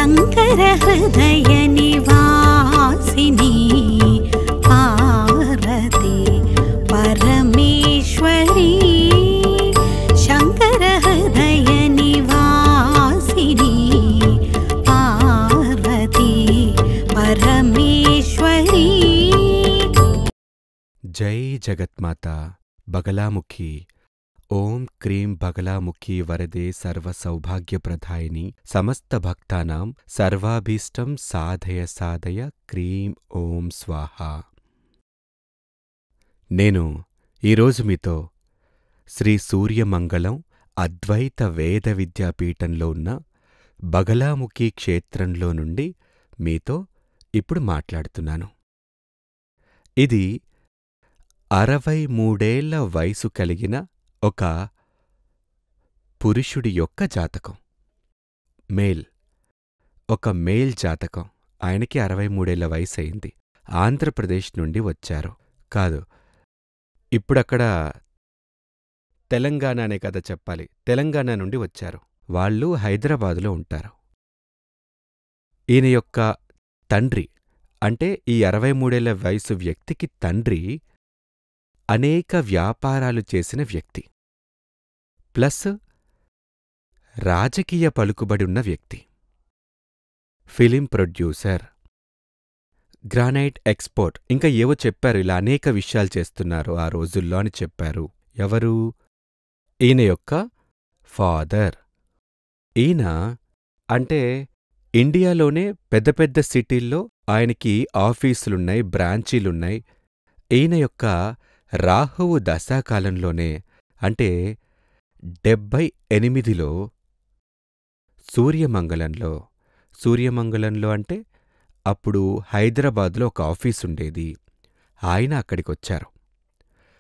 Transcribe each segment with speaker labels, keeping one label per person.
Speaker 1: शङ्कर हृदय निवासिनी पार्वती परमेश्वरी शङ्कर हृदय निवासिनी पार्वती परमेश्वरी।
Speaker 2: जय जगत्माता बगलामुखी। ओम क्रीं बगलामुखी वरदे सर्व सौभाग्य प्रदायिनी समस्त भक्तानां सर्वाभीष्टं साधय साधय क्रीं ओम स्वाहा। నేను ఈరోజు మీతో శ్రీ సూర్యమంగళం అద్వైత వేద విద్యాపీఠంలో ఉన్న బగలాముఖి క్షేత్రంలో నుండి మీతో ఇప్పుడు మాట్లాడుతున్నాను. ఇది 63 ఏళ్ల వయసు కలిగిన ఒక పురుషుడి యొక్క జాతకం. ఒక మేల్ జాతకం. ఆయనకి 63 ఏళ్ల వయసయింది. ఆంధ్రప్రదేశ్ నుండి వచ్చారు. కాదు, ఇప్పుడక్కడ తెలంగాణ అనే కదా చెప్పాలి. తెలంగాణ నుండి వచ్చారు. వాళ్ళు హైదరాబాదులో ఉంటారు. ఈయన యొక్క తండ్రి అంటే ఈ 63 ఏళ్ల వయసు వ్యక్తికి తండ్రి అనేక వ్యాపారాలు చేసిన వ్యక్తి, ప్లస్ రాజకీయ పలుకుబడి ఉన్న వ్యక్తి, ఫిలిం ప్రొడ్యూసర్, గ్రానైట్ ఎక్స్పోర్ట్, ఇంకా ఏవో చెప్పారు. ఇలా అనేక విషయాలు చేస్తున్నారు ఆ రోజుల్లో అని చెప్పారు. ఎవరు? ఈయన యొక్క ఫాదర్. ఈయన అంటే ఇండియాలోనే పెద్ద పెద్ద సిటీల్లో ఆయనకి ఆఫీసులున్నాయి, బ్రాంచీలున్నాయి. ఈయన యొక్క రాహువు దశాకాలంలోనే అంటే 78లో సూర్యమంగళంలో అంటే అప్పుడు హైదరాబాద్లో ఒక ఆఫీసుండేది. ఆయన అక్కడికొచ్చారు.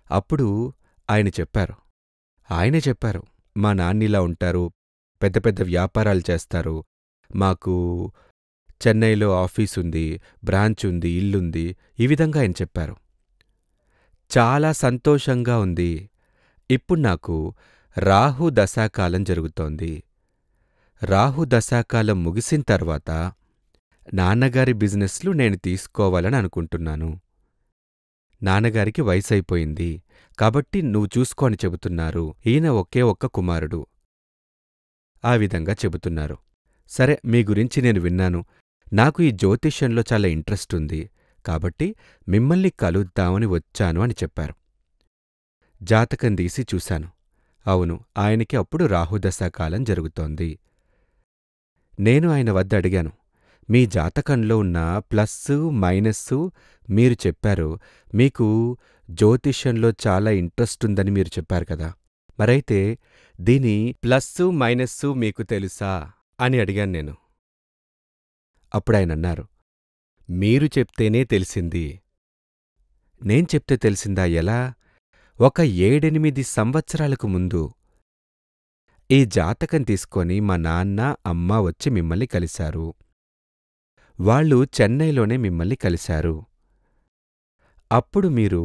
Speaker 2: అప్పుడు ఆయనే చెప్పారు, మా నాన్నిలా ఉంటారు, పెద్ద పెద్ద వ్యాపారాలు చేస్తారు, మాకు చెన్నైలో ఆఫీసుంది, బ్రాంచుంది, ఇల్లుంది. ఈ విధంగా ఆయన చెప్పారు. చాలా సంతోషంగా ఉంది. ఇప్పుడు నాకు రాహు దశాకాలం జరుగుతోంది. రాహు దశాకాలం ముగిసిన తర్వాత నాన్నగారి బిజినెస్లు నేను తీసుకోవాలని అనుకుంటున్నాను. నాన్నగారికి వయసైపోయింది కాబట్టి నువ్వు చూసుకో అని చెబుతున్నారు. ఈయన ఒకే ఒక్క కుమారుడు. ఆ విధంగా చెబుతున్నారు. సరే, మీ గురించి నేను విన్నాను. నాకు ఈ జ్యోతిష్యంలో చాలా ఇంట్రెస్ట్ ఉంది కాబట్టి మిమ్మల్ని కలుద్దామని వచ్చాను అని చెప్పారు. జాతకం తీసి చూశాను. అవును, ఆయనకి అప్పుడు రాహుదశాకాలం జరుగుతోంది. నేను ఆయన వద్ద అడిగాను, మీ జాతకంలో ఉన్న ప్లస్సు మైనస్సు మీరు చెప్పారు. మీకు జ్యోతిష్యంలో చాలా ఇంట్రెస్ట్ ఉందని మీరు చెప్పారు కదా, మరైతే దీని ప్లస్సు మైనస్సు మీకు తెలుసా అని అడిగాను నేను. అప్పుడాయనన్నారు, మీరు చెప్తేనే తెలిసింది. నేను చెప్తే తెలిసిందా? ఎలా? ఒక 7-8 సంవత్సరాలకు ముందు ఈ జాతకం తీసుకొని మా నాన్న, అమ్మ వచ్చి మిమ్మల్ని కలిశారు. వాళ్ళు చెన్నైలోనే మిమ్మల్ని కలిశారు. అప్పుడు మీరు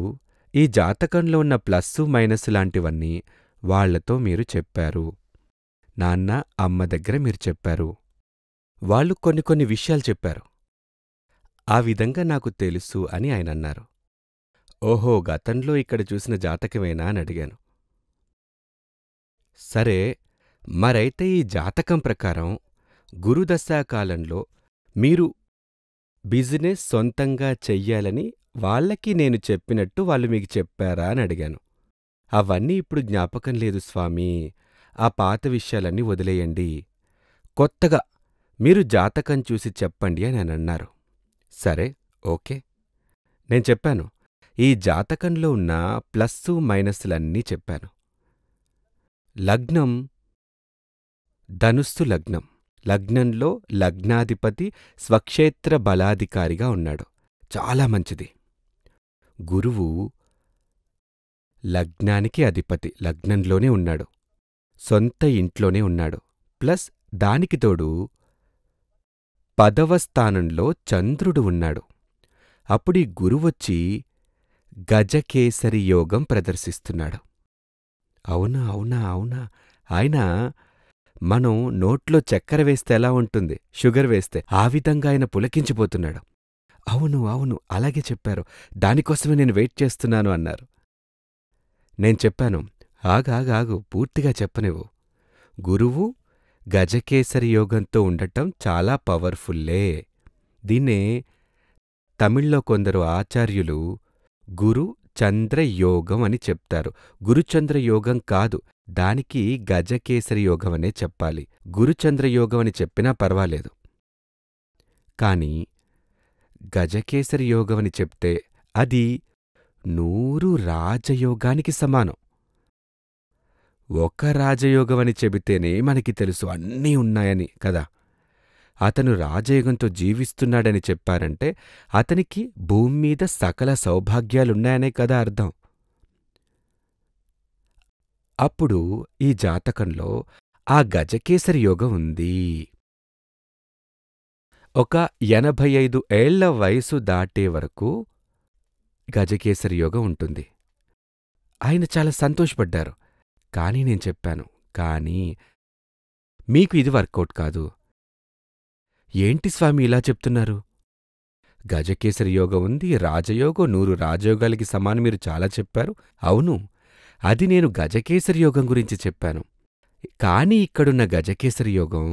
Speaker 2: ఈ జాతకంలో ఉన్న ప్లస్సు మైనస్సు లాంటివన్నీ వాళ్లతో మీరు చెప్పారు. నాన్న, అమ్మ దగ్గర మీరు చెప్పారు. వాళ్ళు కొన్ని విషయాలు చెప్పారు. ఆ విధంగా నాకు తెలుసు అని ఆయనన్నారు. ఓహో, గతంలో ఇక్కడ చూసిన జాతకమేనా అని అడిగాను. సరే, మరైతే ఈ జాతకం ప్రకారం గురుదశాకాలంలో మీరు బిజినెస్ సొంతంగా చెయ్యాలని వాళ్ళకి నేను చెప్పినట్టు వాళ్ళు మీకు చెప్పారా అని అడిగాను. అవన్నీ ఇప్పుడు జ్ఞాపకం లేదు స్వామీ, ఆ పాత విషయాలన్నీ వదిలేయండి, కొత్తగా మీరు జాతకం చూసి చెప్పండి అని అన్నారు. సరే, ఓకే. నేను చెప్పాను, ఈ జాతకంలో ఉన్న ప్లస్సు మైనస్సులన్నీ చెప్పాను. లగ్నం ధనుస్సు లగ్నం. లగ్నంలో లగ్నాధిపతి స్వక్షేత్ర బలాధికారిగా ఉన్నాడు. చాలా మంచిది. గురువు లగ్నానికి అధిపతి, లగ్నంలోనే ఉన్నాడు, సొంత ఇంట్లోనే ఉన్నాడు. ప్లస్ దానికి తోడు 10వ స్థానంలో చంద్రుడు ఉన్నాడు. అప్పుడీ గురువొచ్చి గజకేసరి యోగం ప్రదర్శిస్తున్నాడు. అవునా? ఆయన మనం నోట్లో చక్కెర వేస్తే ఎలా ఉంటుంది, షుగర్ వేస్తే, ఆ విధంగా ఆయన పులకించిపోతున్నాడు. అవును అవును అలాగే చెప్పారు, దానికోసమే నేను వెయిట్ చేస్తున్నాను అన్నారు. నేను చెప్పాను, ఆగాగాగు పూర్తిగా చెప్పనివ్వు. గురువు గజకేసరి యోగంతో ఉండటం చాలా పవర్ఫుల్లే. దీన్నే తమిళ్లో కొందరు ఆచార్యులు గురు చంద్ర యోగం అని చెప్తారు. గురుచంద్ర యోగం కాదు, దానికి గజకేసరి యోగం అనే చెప్పాలి. గురుచంద్ర యోగం అని చెప్పినా పర్వాలేదు. కాని గజకేసరి యోగం అని చెప్తే అది 100 రాజయోగానికి సమానం. ఒక రాజయోగమని చెబితేనే మనకి తెలుసు అన్నీ ఉన్నాయని కదా. అతను రాజయోగంతో జీవిస్తున్నాడని చెప్పారంటే అతనికి భూమ్మీద సకల సౌభాగ్యాలున్నాయనే కదా అర్థం. అప్పుడు ఈ జాతకంలో ఆ గజకేసరి యోగం ఉంది. ఒక 85 ఏళ్ల వయసు దాటే వరకు గజకేసరి యోగం ఉంటుంది. ఆయన చాలా సంతోషపడ్డారు. కానీ నేను చెప్పాను, కానీ మీకు ఇది వర్కౌట్ కాదు. ఏంటి స్వామి ఇలా చెప్తున్నారు? గజకేసరి యోగం ఉంది, రాజయోగం 100 రాజయోగాలకి సమానం మీరు చాలా చెప్పారు. అవును, అది నేను గజకేసరి యోగం గురించి చెప్పాను. కాని ఇక్కడున్న గజకేసరి యోగం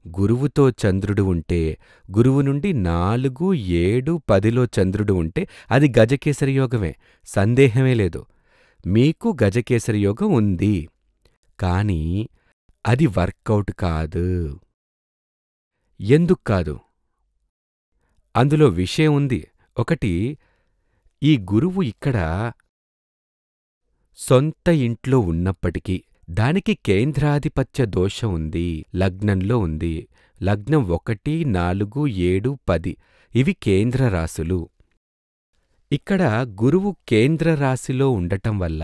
Speaker 2: గురువుతో చంద్రుడు ఉంటే, గురువు నుండి 4, 7, 10లో చంద్రుడు ఉంటే అది గజకేసరి యోగమే, సందేహమే లేదు. మీకు గజకేసరి యోగం ఉంది, కానీ అది వర్కౌట్ కాదు. ఎందుక్కాదు? అందులో విషయం ఉంది. ఒకటి, ఈ గురువు ఇక్కడ సొంత ఇంట్లో ఉన్నప్పటికీ దానికి కేంద్రాధిపత్య దోషం ఉంది, లగ్నంలో ఉంది. లగ్నం 1, 4, 7, 10 ఇవి కేంద్ర రాశులు. ఇక్కడ గురువు కేంద్ర రాశిలో ఉండటం వల్ల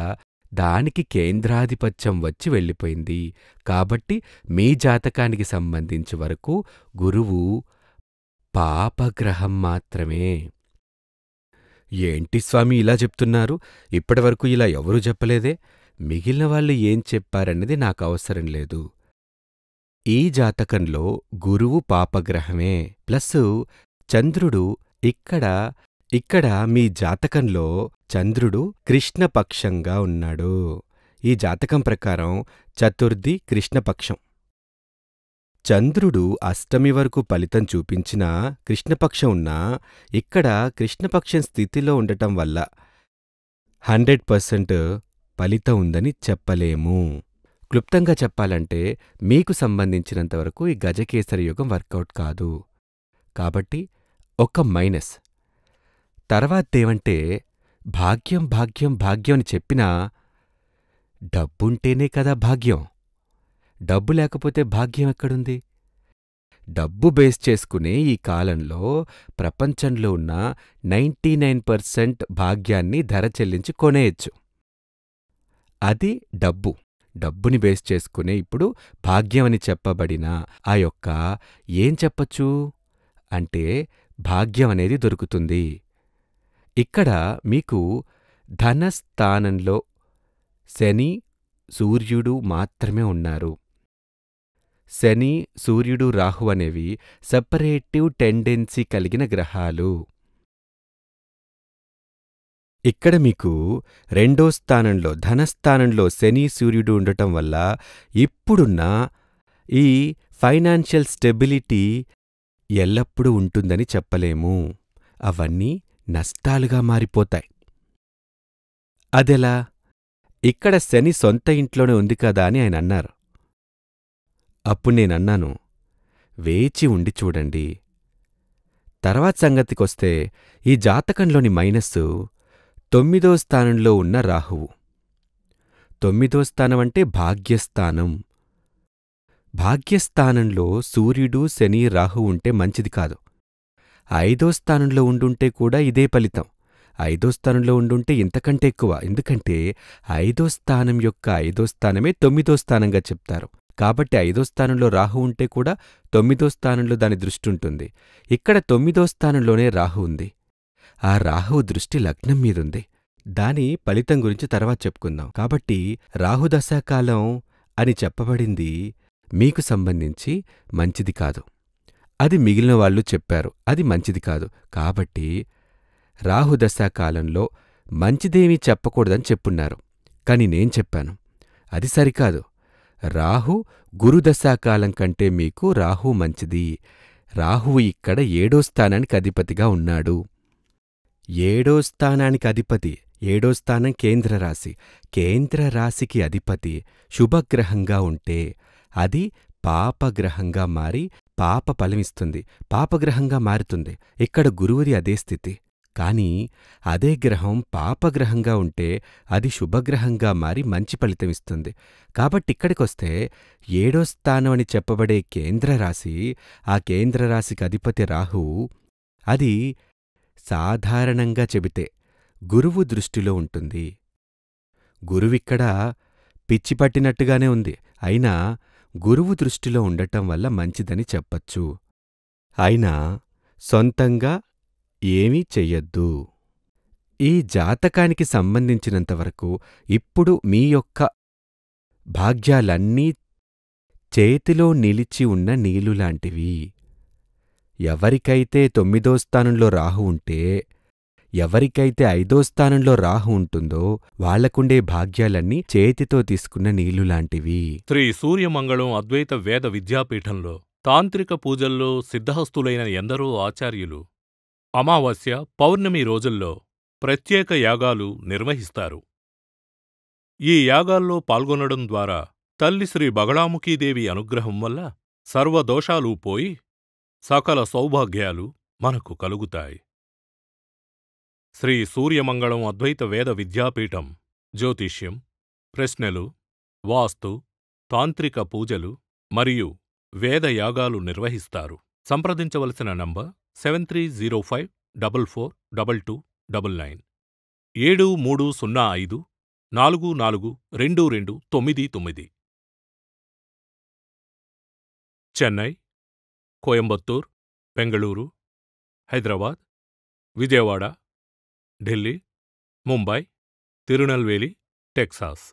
Speaker 2: దానికి కేంద్రాధిపత్యం వచ్చి వెళ్ళిపోయింది. కాబట్టి మీ జాతకానికి సంబంధించి వరకు గురువు పాపగ్రహం మాత్రమే. ఏంటి స్వామి ఇలా చెప్తున్నారు? ఇప్పటివరకు ఇలా ఎవరూ చెప్పలేదే. మిగిలిన వాళ్ళు ఏం చెప్పారన్నది నాకవసరం లేదు. ఈ జాతకంలో గురువు పాపగ్రహమే, ప్లస్ చంద్రుడు ఇక్కడ మీ జాతకంలో చంద్రుడు కృష్ణపక్షంగా ఉన్నాడు. ఈ జాతకం ప్రకారం చతుర్థి కృష్ణపక్షం. చంద్రుడు అష్టమి వరకు ఫలితం చూపించినా కృష్ణపక్షం ఉన్నా ఇక్కడ కృష్ణపక్షం స్థితిలో ఉండటం వల్ల 100% ఫలితం ఉందని చెప్పలేము. క్లుప్తంగా చెప్పాలంటే మీకు సంబంధించినంతవరకు ఈ గజకేసరి యోగం వర్కౌట్ కాదు. కాబట్టి ఒక మైనస్. తర్వాతేమంటే భాగ్యం భాగ్యం భాగ్యం అని చెప్పినా డబ్బుంటేనే కదా భాగ్యం. డబ్బు లేకపోతే భాగ్యం ఎక్కడుంది? డబ్బు బేస్ చేసుకునే ఈ కాలంలో ప్రపంచంలో ఉన్న 99% భాగ్యాన్ని ధర చెల్లించి కొనేయచ్చు. అది డబ్బు. డబ్బుని బేస్ చేసుకునే ఇప్పుడు భాగ్యమని చెప్పబడిన ఆ యొక్క ఏం చెప్పచ్చు అంటే భాగ్యం అనేది దొరుకుతుంది. ఇక్కడ మీకు ధనస్థానంలో శని, సూర్యుడు మాత్రమే ఉన్నారు. శని, సూర్యుడు, రాహు అనేవి సెపరేటివ్ టెండెన్సీ కలిగిన గ్రహాలు. ఇక్కడ మీకు 2వ స్థానంలో ధనస్థానంలో శని, సూర్యుడు ఉండటం వల్ల ఇప్పుడున్న ఈ ఫైనాన్షియల్ స్టెబిలిటీ ఎల్లప్పుడూ ఉంటుందని చెప్పలేము. అవన్నీ నష్టాలుగా మారిపోతాయి. అదెలా? ఇక్కడ శని సొంత ఇంట్లోనే ఉంది కదా అని ఆయన అన్నారు. అప్పుడు నేనన్నాను, వేచి ఉండి చూడండి. తర్వాత సంగతికొస్తే ఈ జాతకంలోని మైనస్సు 9వ స్థానంలో ఉన్న రాహువు. 9వ స్థానం అంటే భాగ్యస్థానం. భాగ్యస్థానంలో సూర్యుడు, శని, రాహు ఉంటే మంచిది కాదు. 5వ స్థానంలో ఉండుంటే కూడా ఇదే ఫలితం. 5వ స్థానంలో ఉండుంటే ఇంతకంటే ఎక్కువ. ఎందుకంటే 5వ స్థానం యొక్క 5వ స్థానమే 9వ స్థానంగా చెప్తారు. కాబట్టి 5వ స్థానంలో రాహు ఉంటే కూడా 9వ స్థానంలో దాని దృష్టుంటుంది. ఇక్కడ 9వ స్థానంలోనే రాహు ఉంది. ఆ రాహువు దృష్టి లగ్నం మీదుంది. దాని ఫలితం గురించి తర్వాత చెప్పుకుందాం. కాబట్టి రాహుదశాకాలం అని చెప్పబడింది మీకు సంబంధించి మంచిది కాదు. అది మిగిలిన వాళ్ళు చెప్పారు, అది మంచిది కాదు. కాబట్టి రాహుదశాకాలంలో మంచిదేమీ చెప్పకూడదని చెప్పున్నారు. కాని నేను చెప్పాను, అది సరికాదు. రాహు గురుదశాకాలం కంటే మీకు రాహు మంచిది. రాహువు ఇక్కడ 7వ స్థానానికి అధిపతిగా ఉన్నాడు. 7వ స్థానానికి అధిపతి, 7వ స్థానం కేంద్రరాశి. కేంద్రరాశికి అధిపతి శుభగ్రహంగా ఉంటే అది పాపగ్రహంగా మారి పాప ఫలమిస్తుంది, పాపగ్రహంగా మారుతుంది. ఇక్కడ గురువుది అదే స్థితి. కాని అదే గ్రహం పాపగ్రహంగా ఉంటే అది శుభగ్రహంగా మారి మంచి ఫలితమిస్తుంది. కాబట్టిక్కడికొస్తే 7వ స్థానం అని చెప్పబడే కేంద్రరాశి, ఆ కేంద్రరాశికి అధిపతి రాహువు, అది సాధారణంగా చెబితే గురువు దృష్టిలో ఉంటుంది. గురువిక్కడ పిచ్చిపట్టినట్టుగానే ఉంది. అయినా గురువు దృష్టిలో ఉండటం వల్ల మంచిదని చెప్పచ్చు. అయినా సొంతంగా ఏమీ చెయ్యొద్దు. ఈ జాతకానికి సంబంధించినంతవరకు ఇప్పుడు మీ యొక్క భాగ్యాలన్నీ చేతిలో నిలిచి ఉన్న నీళ్లులాంటివి. ఎవరికైతే 9వ స్థానంలో రాహు ఉంటే, ఎవరికైతే 5వ స్థానంలో రాహు ఉంటుందో వాళ్లకుండే భాగ్యాలన్నీ చేతితో తీసుకున్న నీళ్లులాంటివి.
Speaker 3: శ్రీ సూర్యమంగళం అద్వైత వేద విద్యాపీఠంలో తాంత్రిక పూజల్లో సిద్ధహస్తులైన ఎందరో ఆచార్యులు అమావాస్య, పౌర్ణమి రోజుల్లో ప్రత్యేక యాగాలు నిర్వహిస్తారు. ఈ యాగాల్లో పాల్గొనడం ద్వారా తల్లి శ్రీ బగళాముఖీదేవి అనుగ్రహం వల్ల సర్వదోషాలూ పోయి సకల సౌభాగ్యాలు మనకు కలుగుతాయి. శ్రీ సూర్యమంగళం అద్వైత వేద విద్యాపీఠం జ్యోతిష్యం, ప్రశ్నలు, వాస్తు, తాంత్రిక పూజలు మరియు వేదయాగాలు నిర్వహిస్తారు. సంప్రదించవలసిన నంబర్ 7305442299 7305442299. చెన్నై, కోయంబత్తూర్, బెంగళూరు, హైదరాబాద్, విజయవాడ, ఢిల్లీ, ముంబై, తిరునల్వేలి, టెక్సాస్.